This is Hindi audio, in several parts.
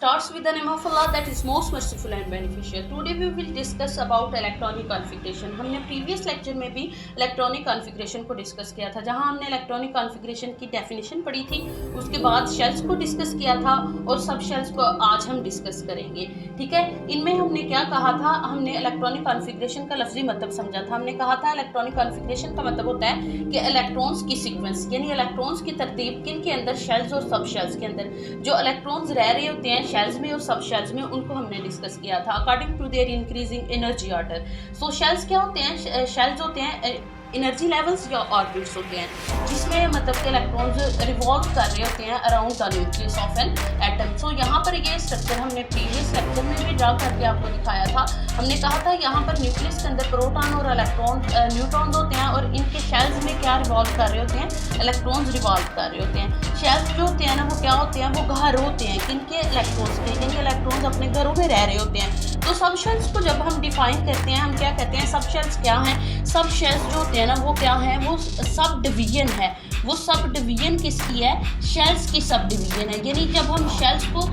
starts with the name of Allah that is most merciful and beneficial. Today we will discuss about electronic configuration. हमने previous lecture में भी electronic configuration को discuss किया था, जहाँ हमने electronic configuration की definition पढ़ी थी, उसके बाद shells को discuss किया था और सब shells को आज हम discuss करेंगे. ठीक है, इनमें हमने क्या कहा था, हमने electronic configuration का लफ्जी मतलब समझा था. हमने कहा था electronic configuration का मतलब होता है कि electrons की sequence, यानी electrons की तरतीब किन के अंदर, shells और सब shells के अंदर जो electrons रह रहे होते हैं शेल्स में और सब शेल्स में, उनको हमने डिस्कस किया था according to their increasing energy order. So shells क्या होते हैं, शेल्स होते हैं एनर्जी लेवल्स या ऑर्बिट्स होते हैं जिसमें मतलब के इलेक्ट्रॉन्स रिवॉल्व कर रहे होते हैं around the nucleus of an atom. So यहाँ पर ये स्ट्रक्चर हमने प्रीवियस लेक्चर में भी ड्रा करके आपको दिखाया था. हमने कहा था यहाँ पर न्यूक्लियस के अंदर प्रोटॉन और इलेक्ट्रॉन न्यूट्रॉन्स होते हैं और इनके शेल्स में क्या रिवॉल्व कर रहे होते हैं, इलेक्ट्रॉन्स रिवॉल्व कर रहे होते हैं. शेल्स जो होते हैं ना वो क्या होते हैं, वो घर होते हैं किनके, इलेक्ट्रॉन्स के, जिनके इलेक्ट्रॉन्स अपने घरों में रह रहे होते हैं. तो सब शेल्स को जब हम डिफाइन करते हैं, हम क्या कहते हैं, सब शेल्स क्या हैं, सब शेल्स जो होते हैं ना वो क्या है, वो सब डिवीजन है. वो सब डिवीजन किसकी है, शेल्स की सब डिवीजन है. यानी जब हम शेल्स को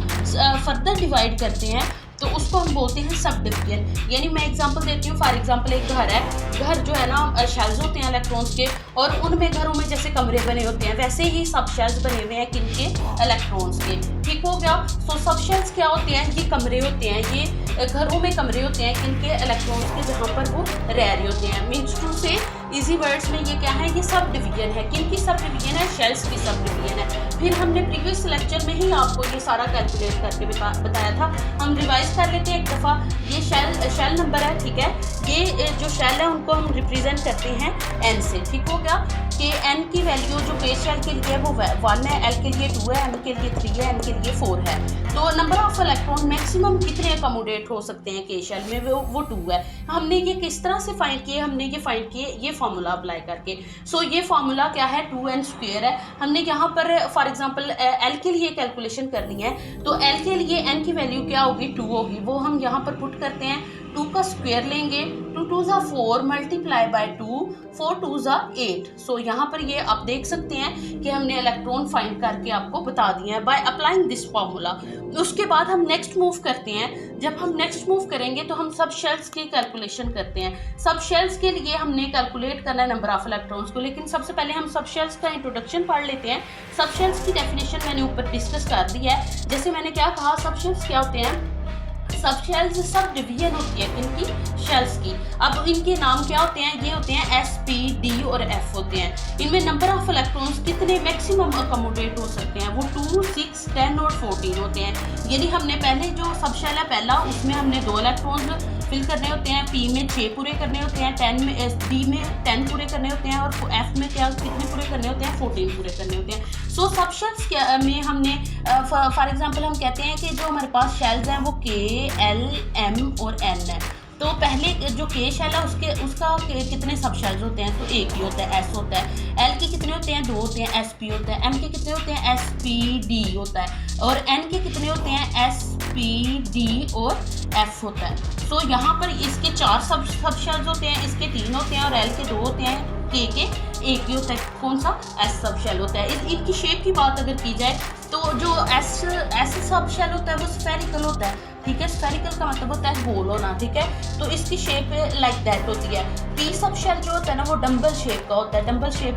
फर्दर डिवाइड करते हैं तो उसको हम बोलते हैं सब डिवीजन. यानी मैं एग्जांपल देती हूँ. फॉर एग्जांपल एक घर है, घर जो है ना शेल्स होते हैं इलेक्ट्रॉन्स के, और उनमें घरों में जैसे कमरे बने होते हैं वैसे ही सब शेल्स बने हुए हैं किनके, इलेक्ट्रॉन्स के. ठीक हो गया. सो सब शेल्स क्या होते हैं, ये कमरे होते हैं, ये घरों में कमरे होते हैं किनके, इलेक्ट्रॉन्स के, जहाँ पर वो रह रहे होते हैं. मीन्स टू से इजी वर्ड्स में ये क्या है, ये सब डिवीजन है. किनकी सब डिवीजन है, शेल्स की सब डिवीजन है. फिर हमने प्रीवियस लेक्चर में ही आपको ये सारा कैलकुलेट करके बताया था. हम रिवाइज कर लेते हैं एक दफ़ा. ये शेल नंबर है. ठीक है, ये जो शेल है उनको हम रिप्रेजेंट करते हैं एन से. ठीक हो गया कि एन की वैल्यू जो के शेल के लिए वो 1 है, एल के लिए 2 है, एम के लिए 3 है, एन के लिए 4 है. तो नंबर ऑफ इलेक्ट्रॉन मैक्सिमम कितने अकोमोडेट हो सकते हैं के शेल में, वो 2 है. हमने ये किस तरह से फाइंड किए, हमने ये फाइंड किए ये फार्मूला अप्लाई करके. सो ये फार्मूला क्या है, 2n² है. हमने यहाँ पर फॉर एग्जांपल एल के लिए कैलकुलेशन करनी है, तो एल के लिए एन की वैल्यू क्या होगी, 2 होगी. वो हम यहाँ पर पुट करते हैं. 2 का स्क्वायर लेंगे, 2 2 ज़ा 4 मल्टीप्लाई बाय 2, 4 2 ज़ा 8. सो यहाँ पर ये आप देख सकते हैं कि हमने इलेक्ट्रॉन फाइंड करके आपको बता दिए हैं बाय अप्लाइंग दिस फार्मूला. उसके बाद हम नेक्स्ट मूव करते हैं. जब हम नेक्स्ट मूव करेंगे तो हम सब शेल्स की कैलकुलेशन करते हैं. सब शेल्स के लिए हमने कैलकुलेट करना है नंबर ऑफ इलेक्ट्रॉन्स को, लेकिन सबसे पहले हम सब शेल्स का इंट्रोडक्शन पढ़ लेते हैं. सब शेल्स की डेफिनेशन मैंने ऊपर डिस्कस कर दी है. जैसे मैंने क्या कहा, सब शेल्स क्या होते हैं, सब शेल्स सब डिवीजन होती है किनकी, शेल्स की. अब इनके नाम क्या होते हैं, ये होते हैं एस, पी, डी और एफ होते हैं. इनमें नंबर ऑफ इलेक्ट्रॉन्स कितने मैक्सिमम अकोमोडेट हो सकते हैं, वो 2, 6, 10 और 14 होते हैं. यानी हमने पहले जो सब शेल है पहला, उसमें हमने 2 इलेक्ट्रॉन्स फिल करने होते हैं, पी में 6 पूरे करने होते हैं, 10 में डी में 10 पूरे करने होते हैं, और एफ में क्या कितने पूरे करने होते हैं, 14 पूरे करने होते हैं. सो सब शेल्स में हमने फॉर एग्जांपल हम कहते हैं कि जो हमारे पास शेल्स हैं वो के, एल, एम और एन है. तो पहले जो के शेल है उसका कितने सब शेल्स होते हैं, तो एक ही होता है, एस होता है. एल के कितने होते हैं, 2 होते हैं, एस पी होता है. एम के कितने होते हैं, एस पी डी होता है. और एन के कितने होते हैं, एस पी डी और एफ होता है. सो यहाँ पर इसके 4 सब शेल्स होते हैं, इसके 3 होते हैं, और एल के 2 होते हैं, के एक ही होता है. कौन सा, एस सब शेल होता है. इनकी शेप की बात अगर की जाए तो जो एस सब शेल होता है वो स्फेरिकल होता है. ठीक है, स्फेरिकल का मतलब होता है गोल होना. ठीक है, तो इसकी शेप लाइक दैट होती है. पी सब शेल जो होता है ना वो डम्बल शेप का होता है. डम्बल शेप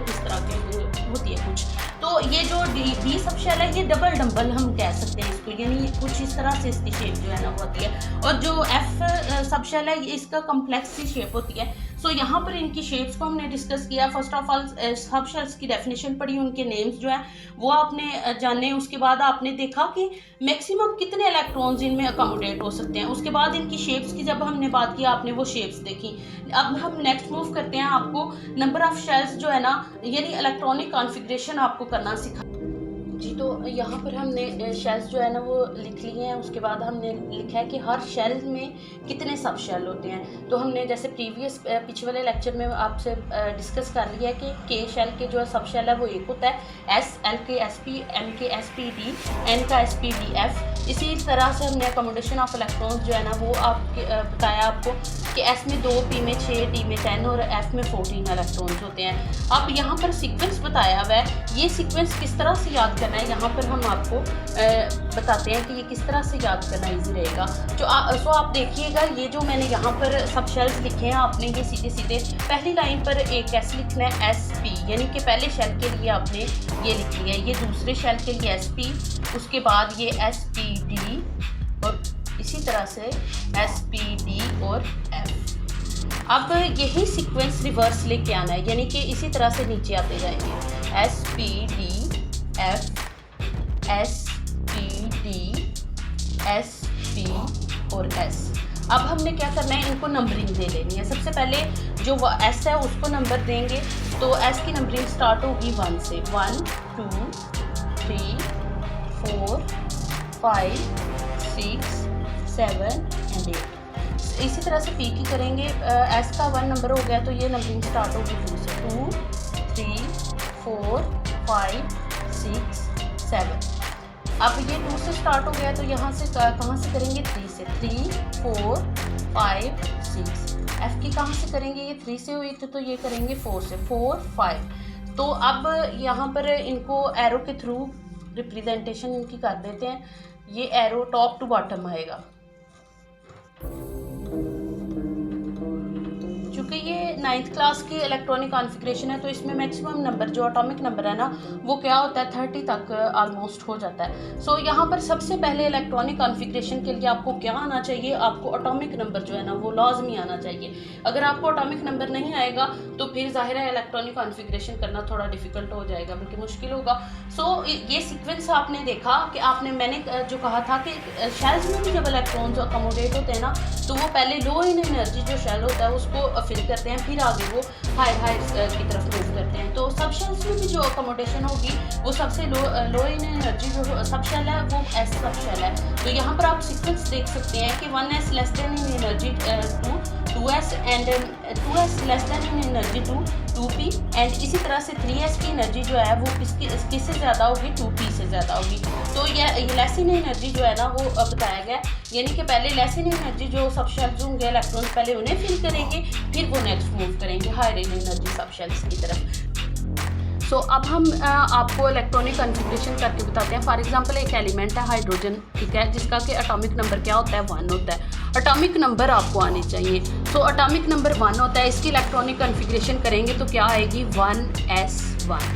इस तरह की होती है कुछ. तो ये जो डी सब शेल है ये डम्बल हम कह सकते हैं इसको, यानी कुछ इस तरह से इसकी शेप जो है ना वो होती है. और जो एफ सब शेल है इसका कम्प्लेक्स सी शेप होती है. सो यहाँ पर इनकी शेप्स को हमने डिस्कस किया. फर्स्ट ऑफ ऑल सब शेल्स की डेफिनेशन पढ़ी, उनके नेम्स जो है वो आपने जाने. उसके बाद आपने देखा कि मैक्सिमम कितने इलेक्ट्रॉन्स इनमें अकोमोडेट हो सकते हैं. उसके बाद इनकी शेप्स की जब हमने बात की आपने वो शेप्स देखी. अब हम नेक्स्ट मूव करते हैं. आपको नंबर ऑफ शेल्स जो है ना, यानी इलेक्ट्रॉनिक कॉन्फ़िगरेशन आपको करना सिखा जी. तो यहाँ पर हमने शेल्स जो है ना वो लिख लिए हैं. उसके बाद हमने लिखा है कि हर शेल में कितने सब शेल होते हैं. तो हमने जैसे प्रीवियस पिछले वाले लेक्चर में आपसे डिस्कस कर लिया है कि के शेल के जो सब शेल है वो एक होता है, एस, एल के एस पी, एम के एस पी डी, एन का एस पी डी एफ. इसी तरह से हमने अकोमोडेशन ऑफ इलेक्ट्रॉन्स जो है ना वो बताया आपको कि एस में 2, पी में 6, डी में 10 और एफ में 14 इलेक्ट्रॉन्स होते हैं। अब यहाँ पर सीक्वेंस बताया हुआ है, ये सीक्वेंस किस तरह से याद करना है यहाँ पर हम आपको बताते हैं कि ये किस तरह से याद करना ईजी रहेगा। सो आप देखिएगा, ये जो मैंने यहाँ पर सब शेल्स लिखे हैं आपने ये सीधे सीधे पहली लाइन पर एक एस लिखना है एस पी, यानी कि पहले शेल के लिए आपने ये लिख लिया है, ये दूसरे शेल के लिए एस पी, उसके बाद ये एस पी डी और इसी तरह से एस पी डी और एफ। अब यही सीक्वेंस रिवर्स लेके आना है, यानी कि इसी तरह से नीचे आते जाएंगे S P D F, S P D, S P और एस। अब हमने क्या करना है, इनको नंबरिंग दे लेनी है। सबसे पहले जो एस है उसको नंबर देंगे, तो एस की नंबरिंग स्टार्ट होगी 1 से, 1 2 3 4 5 6 7 एंड 8। इसी तरह से पी की करेंगे, एस का 1 नंबर हो गया तो ये नंबरिंग स्टार्ट होगी 2 से, 2 3 4 5 6 7। अब ये 2 से स्टार्ट हो गया तो यहाँ से कहाँ से करेंगे, 3 से, 3 4 5 6। एफ की कहाँ से करेंगे, ये 3 से हुई थी तो ये करेंगे 4 से, 4 5। तो अब यहाँ पर इनको एरो के थ्रू रिप्रेजेंटेशन इनकी कर देते हैं। ये एरो टॉप टू बॉटम आएगा, क्योंकि ये 9th क्लास की इलेक्ट्रॉनिक कॉन्फ़िगरेशन है तो इसमें मैक्सिमम नंबर जो एटॉमिक नंबर है ना वो क्या होता है 30 तक ऑलमोस्ट हो जाता है। सो यहाँ पर सबसे पहले इलेक्ट्रॉनिक कॉन्फ़िगरेशन के लिए आपको क्या आना चाहिए, आपको एटॉमिक नंबर जो है ना वो लाजमी आना चाहिए। अगर आपको एटॉमिक नंबर नहीं आएगा तो फिर ज़ाहिर है इलेक्ट्रॉनिक कॉन्फ़िगरेशन करना थोड़ा डिफ़िकल्ट हो जाएगा, बल्कि मुश्किल होगा। सो ये सीक्वेंस आपने देखा कि मैंने जो कहा था कि शेल्स में भी जब इलेक्ट्रॉन्स अकोमोडेट होते हैं ना तो वो पहले लो इन एनर्जी जो शेल होता है उसको फिल करते हैं, फिर आगे वो हायर की तरफ मूव करते हैं। तो सब शेल्स में भी जो अकोमोडेशन होगी वो सबसे लो इन एनर्जी जो सब शेल है वो एस सब शेल है। तो यहाँ पर आप सीक्वेंस देख सकते हैं कि 1s less than in energy to 2s and 2s less than in energy to 2p and इसी तरह से 3s की एनर्जी जो है वो किससे ज़्यादा होगी, 2p से ज़्यादा होगी। तो ये लेस इन एनर्जी जो है ना वो बताया गया, यानी कि पहले लेस इन एनर्जी जो सब शेल्स होंगे इलेक्ट्रॉन्स पहले उन्हें फिल करेंगे, फिर वो नेक्स्ट मूव करेंगे हायर इन एनर्जी सब शेल्स की तरफ। सो अब हम आपको इलेक्ट्रॉनिक कॉन्फ़िगरेशन करके बताते हैं। फॉर एग्जांपल एक एलिमेंट है हाइड्रोजन, ठीक है, जिसका कि एटॉमिक नंबर क्या होता है, 1 होता है। एटॉमिक नंबर आपको आने चाहिए। सो एटॉमिक नंबर 1 होता है, इसकी इलेक्ट्रॉनिक कॉन्फ़िगरेशन करेंगे तो क्या आएगी 1s1,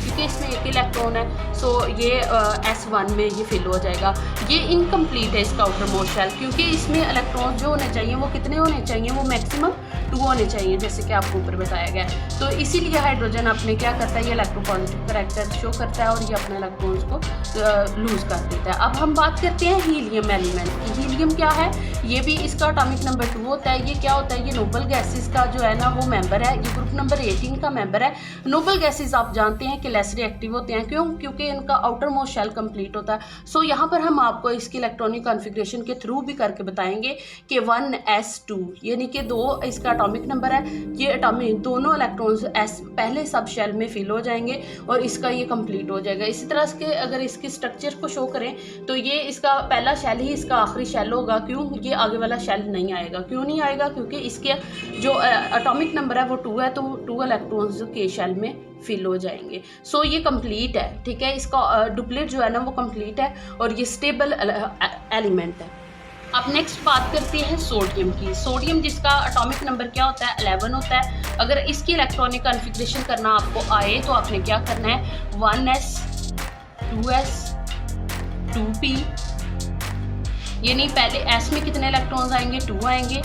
क्योंकि इसमें एक इलेक्ट्रॉन है। सो ये S1 में ये फिल हो जाएगा। ये इनकम्प्लीट है इसका आउटर मोस्ट शेल, क्योंकि इसमें इलेक्ट्रॉन जो होने चाहिए वो कितने होने चाहिए, वो मैक्सिमम 2 होने चाहिए, जैसे कि आपको ऊपर बताया गया है। तो इसीलिए हाइड्रोजन अपने क्या करता है, ये इलेक्ट्रोपॉजिटिव करैक्टर शो करता है और ये अपने इलेक्ट्रॉन्स को लूज कर देता है। अब हम बात करते हैं हीलियम एलिमेंट की। हीलियम क्या है, ये भी इसका एटॉमिक नंबर 2 होता है। ये क्या होता है, ये नोबल गैसेस का जो है ना वो मेंबर है, ये ग्रुप नंबर 18 का मेंबर है। नोबल गैसेस आप जानते हैं कि लेस रिएक्टिव होते हैं, क्यों, क्योंकि इनका आउटर मोस्ट शेल कंप्लीट होता है। सो यहाँ पर हम आपको इसकी इलेक्ट्रॉनिक कॉन्फ़िगरेशन के थ्रू भी करके बताएंगे कि 1s2 यानी कि 2 इसका एटॉमिक नंबर है। ये एटॉमिक दोनों इलेक्ट्रॉन्स एस पहले सब शेल में फिल हो जाएंगे और इसका ये कंप्लीट हो जाएगा। इसी तरह से अगर इसके स्ट्रक्चर को शो करें तो ये इसका पहला शेल ही इसका आखिरी शेल होगा, क्यों, ये आगे वाला शेल नहीं आएगा। क्यों नहीं आएगा, क्योंकि इसके जो एटॉमिक नंबर है वो 2 है, तो 2 इलेक्ट्रॉन्स के शेल में फिल हो जाएंगे। सो ये कंप्लीट है, ठीक है, इसका डुप्लीट जो है ना वो कंप्लीट है और ये स्टेबल एलिमेंट है। अब नेक्स्ट बात करते हैं सोडियम की। सोडियम जिसका एटॉमिक नंबर क्या होता है, 11 होता है। अगर इसकी इलेक्ट्रॉनिक कॉन्फ़िगरेशन करना आपको आए तो आपने क्या करना है, 1s 2s 2p, यानी पहले s में कितने इलेक्ट्रॉन्स आएंगे, 2 आएंगे,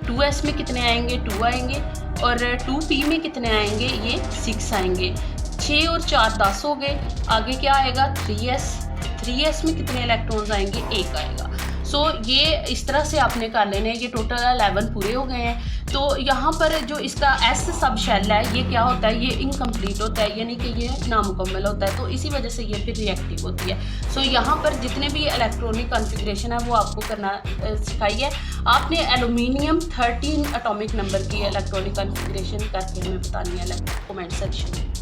2s में कितने आएंगे, 2 आएंगे, और 2p में कितने आएंगे, ये 6 आएंगे। 6 और 4 10 हो गए। आगे क्या आएगा, 3s में कितने इलेक्ट्रॉन्स आएंगे, 1 आएगा। सो ये इस तरह से आपने कर लेने, ये टोटल 11 पूरे हो गए हैं। तो यहाँ पर जो इसका एस सब शेल है ये क्या होता है, ये इनकम्प्लीट होता है, यानी कि ये नामुकम्मल होता है, तो इसी वजह से ये फिर रिएक्टिव होती है। सो यहाँ पर जितने भी इलेक्ट्रॉनिक कॉन्फ़िगरेशन है वो आपको करना सिखाई है। आपने एलुमिनियम 13 एटॉमिक नंबर की इलेक्ट्रॉनिक कॉन्फ़िगरेशन करके हमें बतानी है कमेंट सेक्शन में।